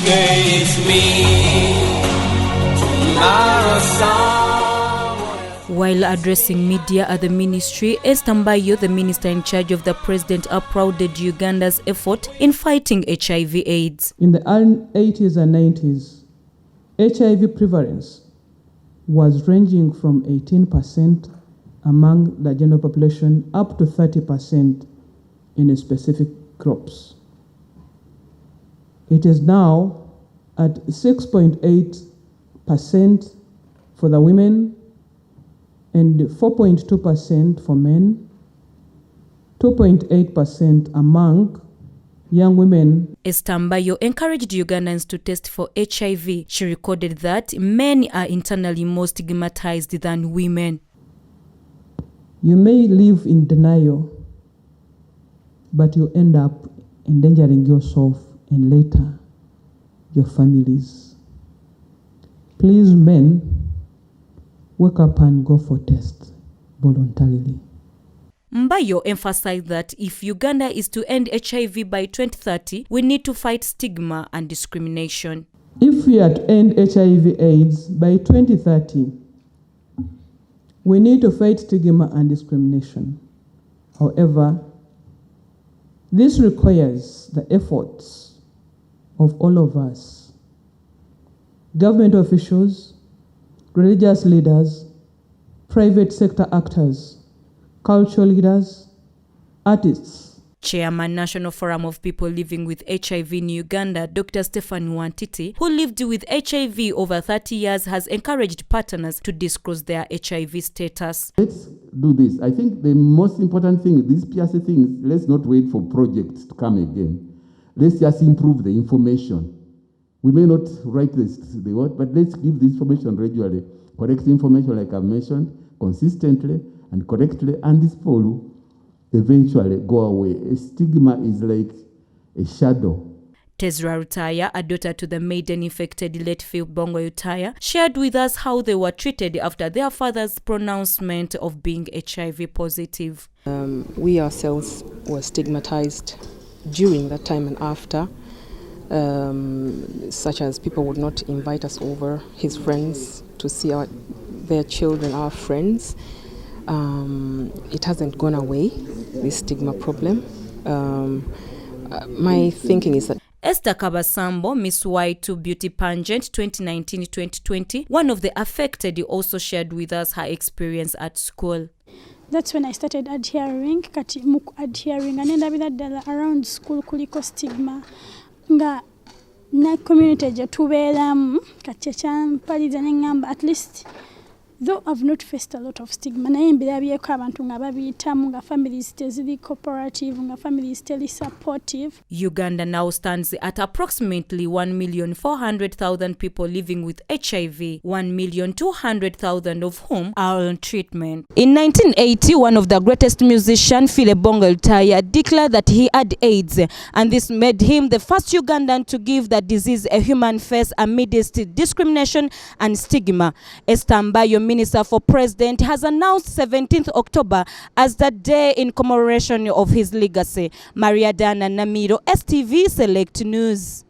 Today it's me, tomorrow someone. While addressing media at the ministry, Esther Mbayo, the minister in charge of the president, applauded Uganda's effort in fighting HIV/AIDS. In the early 80s and 90s, HIV prevalence was ranging from 18% among the general population up to 30% in specific groups. It is now at 6.8% for the women and 4.2% for men, 2.8% among young women. Esther Mbayo encouraged Ugandans to test for HIV. She recorded that men are internally more stigmatized than women. You may live in denial, but you end up endangering yourself and later your families. Please, men, wake up and go for tests voluntarily. Mbayo emphasized that if Uganda is to end HIV by 2030, we need to fight stigma and discrimination. If we are to end HIV/AIDS by 2030, we need to fight stigma and discrimination. However, this requires the efforts of all of us, government officials, religious leaders, private sector actors, cultural leaders, artists. Chairman, National Forum of People Living with HIV in Uganda, Dr. Stephen Wantiti, who lived with HIV over 30 years, has encouraged partners to disclose their HIV status. Let's do this. I think the most important thing, these PRC things, let's not wait for projects to come again. Let's just improve the information. We may not write this, but let's give this information regularly. Correct information, like I've mentioned, consistently and correctly, and this will eventually go away. A stigma is like a shadow. Tezra Rutaya, a daughter to the maiden infected late Phil Bongo Rutaya, shared with us how they were treated after their father's pronouncement of being HIV positive. We ourselves were stigmatized during that time and after, such as people would not invite us over, his friends, to see their children, our friends. It hasn't gone away, this stigma problem. My thinking is that Esther Kabasambo, Miss Y2 Beauty Pageant 2019-2020, one of the affected, also shared with us her experience at school. That's when I started adhering, and around school kuliko stigma. Nga na community je tubeeramu kachecha mpaliza nengamba, at least though I've not faced a lot of stigma, naye mbirabyeko abantu nga babiyitamu nga families teziri cooperative, nga families teli supportive. Uganda now stands at approximately 1,400,000 people living with HIV, 1,200,000 of whom are on treatment. In 1980, one of the greatest musicians, Phil Bongo Rutaya, declared that he had AIDS, and this made him the first Ugandan to give the disease a human face amidst discrimination and stigma. Esther Mbayo, Minister for President, has announced 17th October as the day in commemoration of his legacy. Maria Dana Namiro, STV Select News.